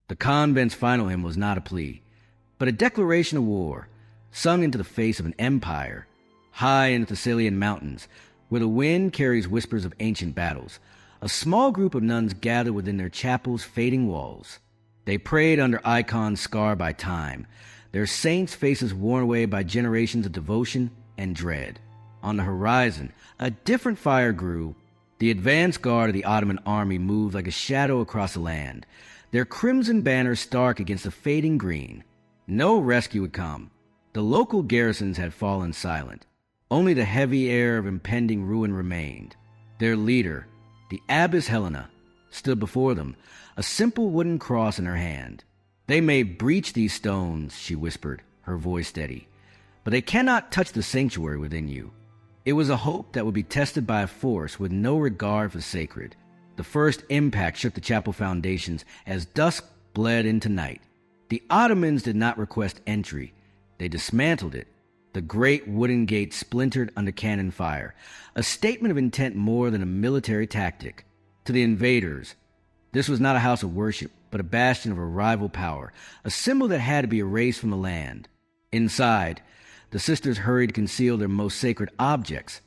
The convent's final hymn was not a plea, but a declaration of war, sung into the face of an empire, high in the Thessalian mountains, where the wind carries whispers of ancient battles. A small group of nuns gathered within their chapel's fading walls. They prayed under icons scarred by time, their saints' faces worn away by generations of devotion and dread. On the horizon, a different fire grew. The advance guard of the Ottoman army moved like a shadow across the land, their crimson banners stark against the fading green. No rescue would come. The local garrisons had fallen silent. Only the heavy air of impending ruin remained. Their leader, the Abbess Helena, stood before them, a simple wooden cross in her hand. "They may breach these stones," she whispered, her voice steady, "but they cannot touch the sanctuary within you." It was a hope that would be tested by a force with no regard for the sacred. The first impact shook the chapel foundations as dusk bled into night. The Ottomans did not request entry. They dismantled it. The great wooden gate splintered under cannon fire, a statement of intent more than a military tactic. To the invaders, this was not a house of worship, but a bastion of a rival power, a symbol that had to be erased from the land. Inside, the sisters hurried to conceal their most sacred objects: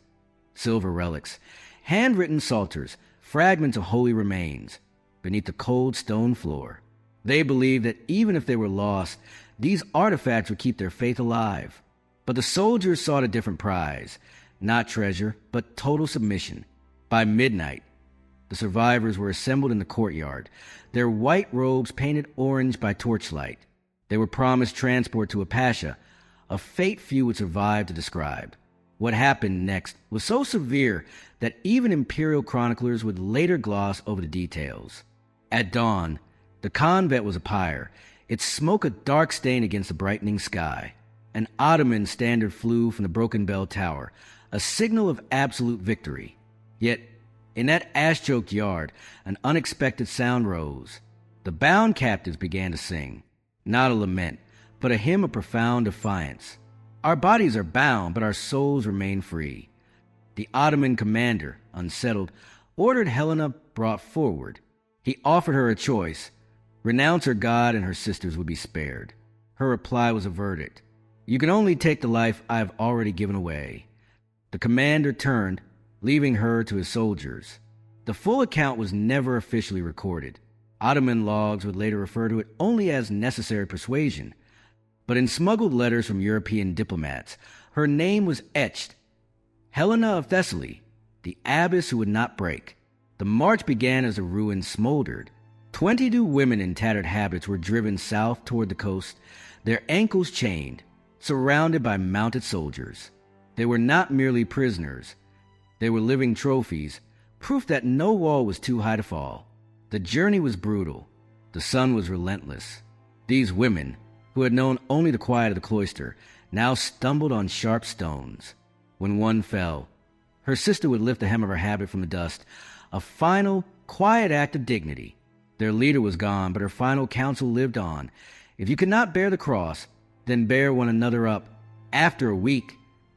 silver relics, handwritten psalters, fragments of holy remains, beneath the cold stone floor. They believed that even if they were lost, these artifacts would keep their faith alive. But the soldiers sought a different prize, not treasure, but total submission. By midnight, the survivors were assembled in the courtyard, their white robes painted orange by torchlight. They were promised transport to a pasha, a fate few would survive to describe. What happened next was so severe that even imperial chroniclers would later gloss over the details. At dawn, the convent was a pyre, its smoke a dark stain against the brightening sky. An Ottoman standard flew from the broken bell tower, a signal of absolute victory. Yet, in that ash-choked yard, an unexpected sound rose. The bound captives began to sing, not a lament, but a hymn of profound defiance. Our bodies are bound, but our souls remain free. The Ottoman commander, unsettled, ordered Helena brought forward. He offered her a choice: renounce her God and her sisters would be spared. Her reply was a verdict: "You can only take the life I have already given away." The commander turned, leaving her to his soldiers. The full account was never officially recorded. Ottoman logs would later refer to it only as necessary persuasion. But in smuggled letters from European diplomats, her name was etched: Helena of Thessaly, the abbess who would not break. The march began as the ruins smoldered. 22 women in tattered habits were driven south toward the coast, their ankles chained, surrounded by mounted soldiers. They were not merely prisoners. They were living trophies, proof that no wall was too high to fall. The journey was brutal. The sun was relentless. These women, who had known only the quiet of the cloister, now stumbled on sharp stones. When one fell, her sister would lift the hem of her habit from the dust, a final, quiet act of dignity. Their leader was gone, but her final counsel lived on. If you could not bear the cross, then bear one another up. After a week,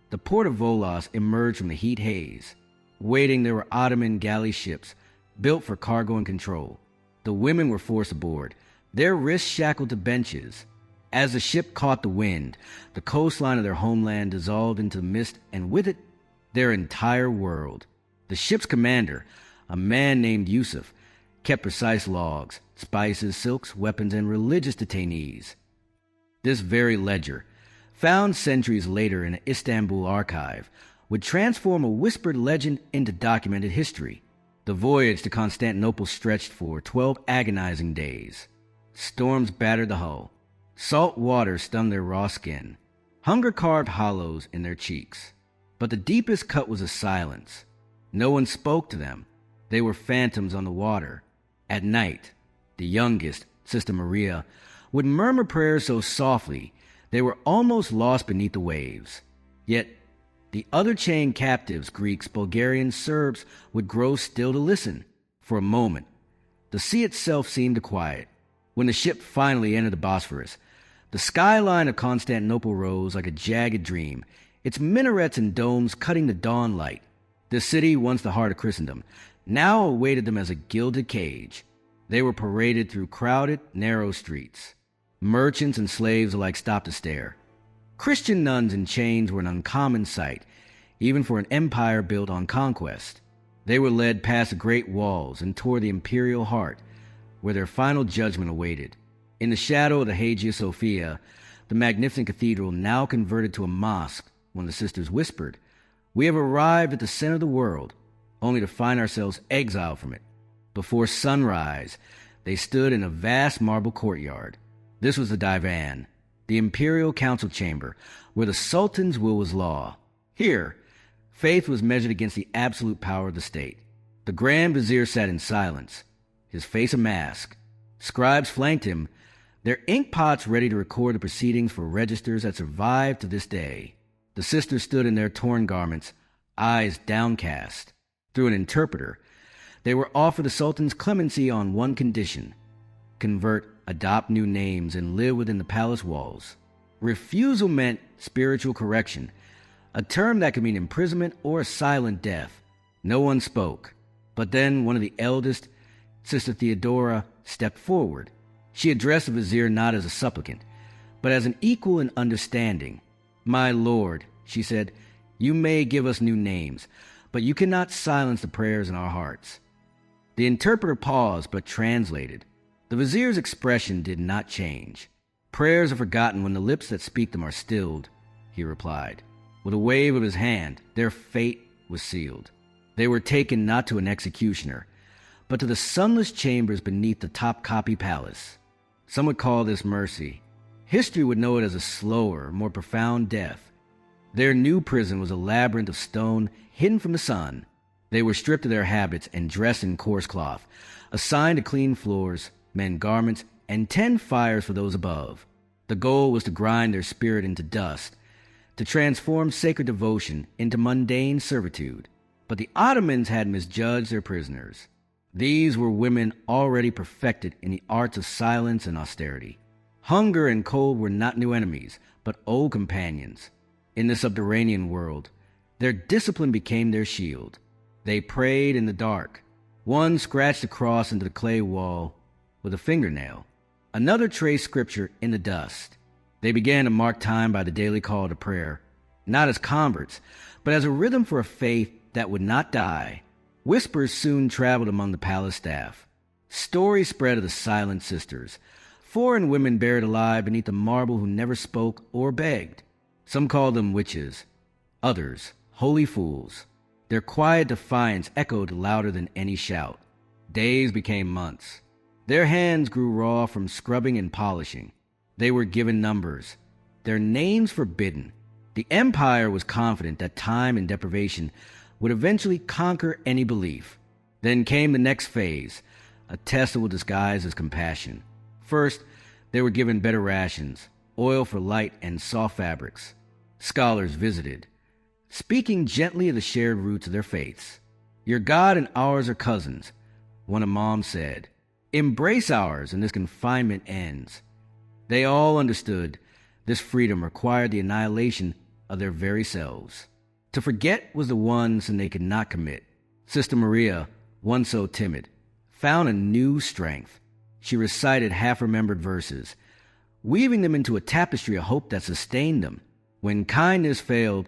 the port of Volos emerged from the heat haze. Waiting there were Ottoman galley ships, built for cargo and control. The women were forced aboard, their wrists shackled to benches. As the ship caught the wind, the coastline of their homeland dissolved into the mist, and with it, their entire world. The ship's commander, a man named Yusuf, kept precise logs: spices, silks, weapons, and religious detainees. This very ledger, found centuries later in an Istanbul archive, would transform a whispered legend into documented history. The voyage to Constantinople stretched for 12 agonizing days. Storms battered the hull. Salt water stung their raw skin. Hunger carved hollows in their cheeks. But the deepest cut was a silence. No one spoke to them. They were phantoms on the water. At night, the youngest, Sister Maria, would murmur prayers so softly they were almost lost beneath the waves. Yet the other chained captives, Greeks, Bulgarians, Serbs, would grow still to listen. For a moment, the sea itself seemed to quiet. When the ship finally entered the Bosphorus, the skyline of Constantinople rose like a jagged dream, its minarets and domes cutting the dawn light. The city, once the heart of Christendom, now awaited them as a gilded cage. They were paraded through crowded, narrow streets. Merchants and slaves alike stopped to stare. Christian nuns in chains were an uncommon sight, even for an empire built on conquest. They were led past the great walls and toward the imperial heart, where their final judgment awaited. In the shadow of the Hagia Sophia, the magnificent cathedral now converted to a mosque, when the sisters whispered, "We have arrived at the center of the world, only to find ourselves exiled from it." Before sunrise, they stood in a vast marble courtyard. This was the divan, the imperial council chamber, where the sultan's will was law. Here, faith was measured against the absolute power of the state. The grand vizier sat in silence, his face a mask. Scribes flanked him, their ink pots ready to record the proceedings for registers that survive to this day. The sisters stood in their torn garments, eyes downcast. Through an interpreter, they were offered the sultan's clemency on one condition: convert, adopt new names, and live within the palace walls. Refusal meant spiritual correction, a term that could mean imprisonment or a silent death. No one spoke. But then one of the eldest, Sister Theodora, stepped forward. She addressed the vizier not as a supplicant, but as an equal in understanding. "My lord," she said, "you may give us new names, but you cannot silence the prayers in our hearts." The interpreter paused but translated. The vizier's expression did not change. "Prayers are forgotten when the lips that speak them are stilled," he replied. With a wave of his hand, their fate was sealed. They were taken not to an executioner, but to the sunless chambers beneath the Topkapi palace. Some would call this mercy. History would know it as a slower, more profound death. Their new prison was a labyrinth of stone hidden from the sun. They were stripped of their habits and dressed in coarse cloth, assigned to clean floors, mend garments, and tend fires for those above. The goal was to grind their spirit into dust, to transform sacred devotion into mundane servitude. But the Ottomans had misjudged their prisoners. These were women already perfected in the arts of silence and austerity. Hunger and cold were not new enemies, but old companions. In the subterranean world, their discipline became their shield. They prayed in the dark. One scratched a cross into the clay wall with a fingernail. Another traced scripture in the dust. They began to mark time by the daily call to prayer, not as converts, but as a rhythm for a faith that would not die. Whispers soon traveled among the palace staff. Stories spread of the silent sisters, foreign women buried alive beneath the marble who never spoke or begged. Some called them witches, others holy fools. Their quiet defiance echoed louder than any shout. Days became months. Their hands grew raw from scrubbing and polishing. They were given numbers, their names forbidden. The empire was confident that time and deprivation would eventually conquer any belief. Then came the next phase, a test that will disguise as compassion. First, they were given better rations, oil for light and soft fabrics. Scholars visited, speaking gently of the shared roots of their faiths. "Your God and ours are cousins," one imam said. "Embrace ours and this confinement ends." They all understood this freedom required the annihilation of their very selves. To forget was the one sin they could not commit. Sister Maria, once so timid, found a new strength. She recited half-remembered verses, weaving them into a tapestry of hope that sustained them. When kindness failed,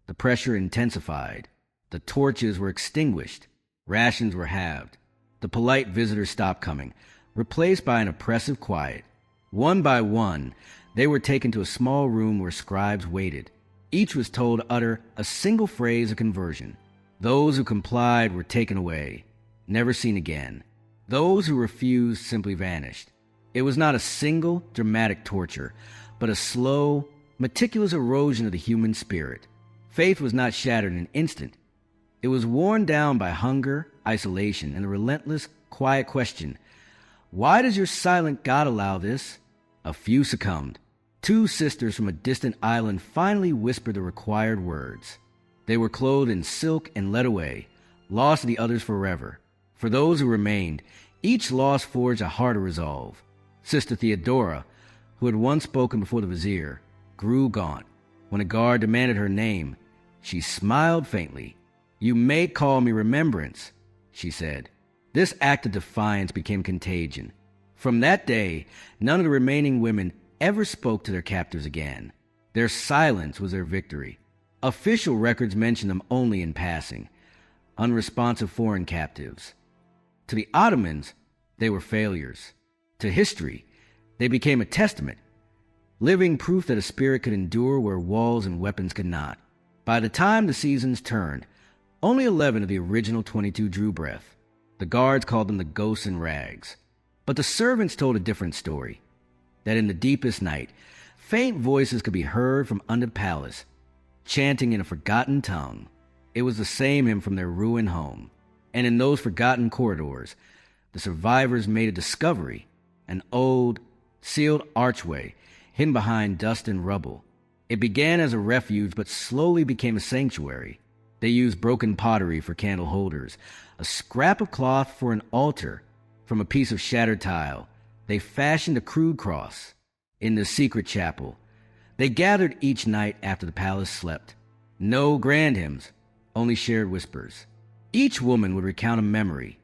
the pressure intensified. The torches were extinguished. Rations were halved. The polite visitors stopped coming, replaced by an oppressive quiet. One by one, they were taken to a small room where scribes waited. Each was told to utter a single phrase of conversion. Those who complied were taken away, never seen again. Those who refused simply vanished. It was not a single dramatic torture, but a slow, meticulous erosion of the human spirit. Faith was not shattered in an instant. It was worn down by hunger, isolation, and the relentless, quiet question, "Why does your silent God allow this?" A few succumbed. Two sisters from a distant island finally whispered the required words. They were clothed in silk and led away, lost to the others forever. For those who remained, each loss forged a harder resolve. Sister Theodora, who had once spoken before the vizier, grew gaunt. When a guard demanded her name, she smiled faintly. "You may call me Remembrance," she said. This act of defiance became contagion. From that day, none of the remaining women ever spoke to their captors again. Their silence was their victory. Official records mention them only in passing, unresponsive foreign captives. To the Ottomans, they were failures. To history, they became a testament, living proof that a spirit could endure where walls and weapons could not. By the time the seasons turned, only 11 of the original 22 drew breath. The guards called them the ghosts in rags. But the servants told a different story, that in the deepest night, faint voices could be heard from under the palace, chanting in a forgotten tongue. It was the same hymn from their ruined home. And in those forgotten corridors, the survivors made a discovery, an old, sealed archway hidden behind dust and rubble. It began as a refuge but slowly became a sanctuary. They used broken pottery for candle holders, a scrap of cloth for an altar. From a piece of shattered tile, they fashioned a crude cross. In the secret chapel, they gathered each night after the palace slept. No grand hymns, only shared whispers. Each woman would recount a memory,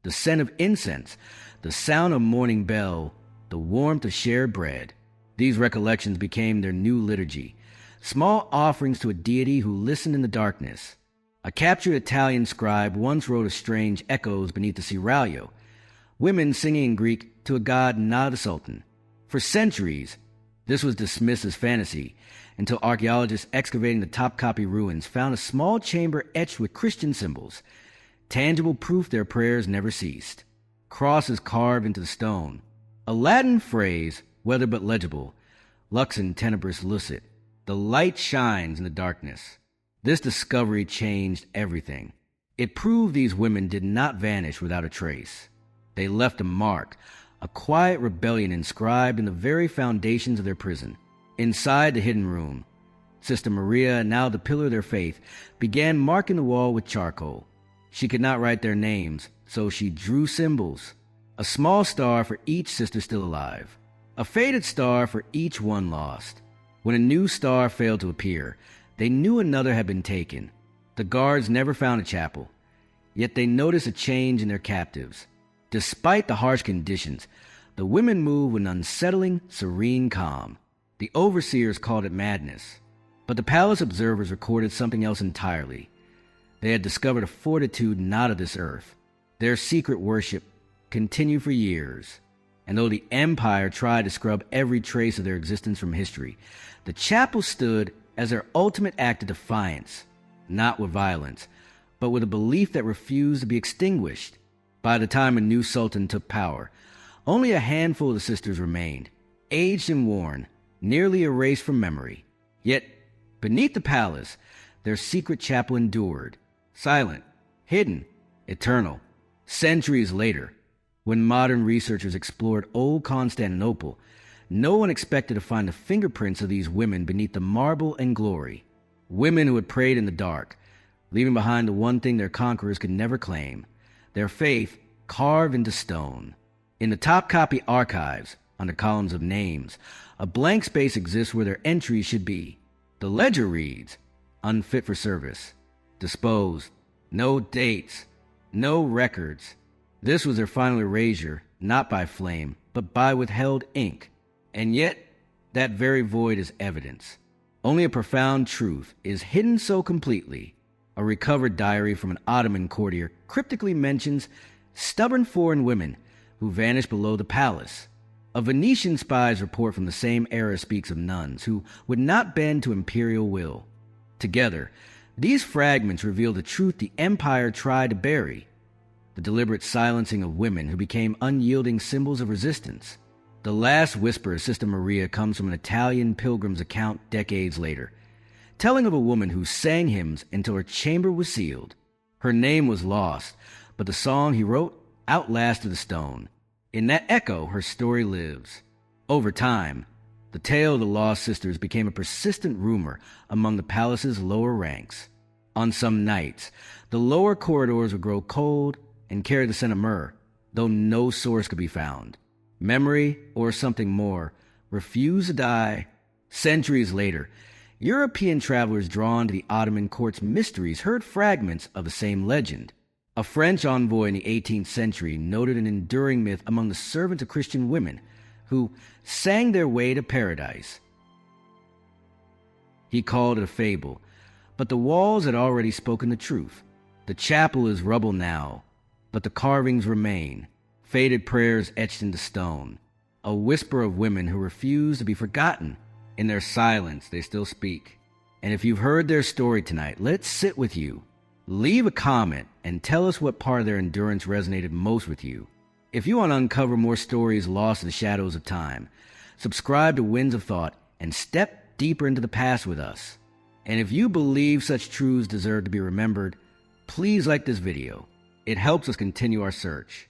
the scent of incense, the sound of morning bell, the warmth of shared bread. These recollections became their new liturgy, small offerings to a deity who listened in the darkness. A captured Italian scribe once wrote of strange echoes beneath the seraglio, women singing in Greek to a god not a sultan. For centuries, this was dismissed as fantasy, until archaeologists excavating the Topkapi ruins found a small chamber etched with Christian symbols, tangible proof their prayers never ceased. Crosses carved into the stone. A Latin phrase, whether but legible, lux in tenebris lucet. The light shines in the darkness. This discovery changed everything. It proved these women did not vanish without a trace. They left a mark, a quiet rebellion inscribed in the very foundations of their prison. Inside the hidden room, Sister Maria, now the pillar of their faith, began marking the wall with charcoal. She could not write their names, so she drew symbols. A small star for each sister still alive. A faded star for each one lost. When a new star failed to appear, they knew another had been taken. The guards never found a chapel, yet they noticed a change in their captives. Despite the harsh conditions, the women moved with an unsettling, serene calm. The overseers called it madness, but the palace observers recorded something else entirely. They had discovered a fortitude not of this earth. Their secret worship continued for years, and though the empire tried to scrub every trace of their existence from history, the chapel stood as their ultimate act of defiance, not with violence, but with a belief that refused to be extinguished. By the time a new sultan took power, only a handful of the sisters remained, aged and worn, nearly erased from memory. Yet, beneath the palace, their secret chapel endured, silent, hidden, eternal. Centuries later, when modern researchers explored old Constantinople, no one expected to find the fingerprints of these women beneath the marble and glory. Women who had prayed in the dark, leaving behind the one thing their conquerors could never claim, their faith carved into stone. In the Topkapi archives, under columns of names, a blank space exists where their entries should be. The ledger reads, unfit for service, disposed, no dates, no records. This was their final erasure, not by flame, but by withheld ink. And yet, that very void is evidence. Only a profound truth is hidden so completely. A recovered diary from an Ottoman courtier cryptically mentions stubborn foreign women who vanished below the palace. A Venetian spy's report from the same era speaks of nuns who would not bend to imperial will. Together, these fragments reveal the truth the empire tried to bury, the deliberate silencing of women who became unyielding symbols of resistance. The last whisper of Sister Maria comes from an Italian pilgrim's account decades later, telling of a woman who sang hymns until her chamber was sealed. Her name was lost, but the song he wrote outlasted the stone. In that echo, her story lives. Over time, the tale of the lost sisters became a persistent rumor among the palace's lower ranks. On some nights, the lower corridors would grow cold and carry the scent of myrrh, though no source could be found. Memory, or something more, refused to die. Centuries later, European travelers drawn to the Ottoman court's mysteries heard fragments of the same legend. A French envoy in the 18th century noted an enduring myth among the servants of Christian women who sang their way to paradise. He called it a fable, but the walls had already spoken the truth. The chapel is rubble now, but the carvings remain, faded prayers etched into stone, a whisper of women who refuse to be forgotten. In their silence, they still speak. And if you've heard their story tonight, let's sit with you. Leave a comment and tell us what part of their endurance resonated most with you. If you want to uncover more stories lost in the shadows of time, subscribe to Winds of Thought and step deeper into the past with us. And if you believe such truths deserve to be remembered, please like this video. It helps us continue our search.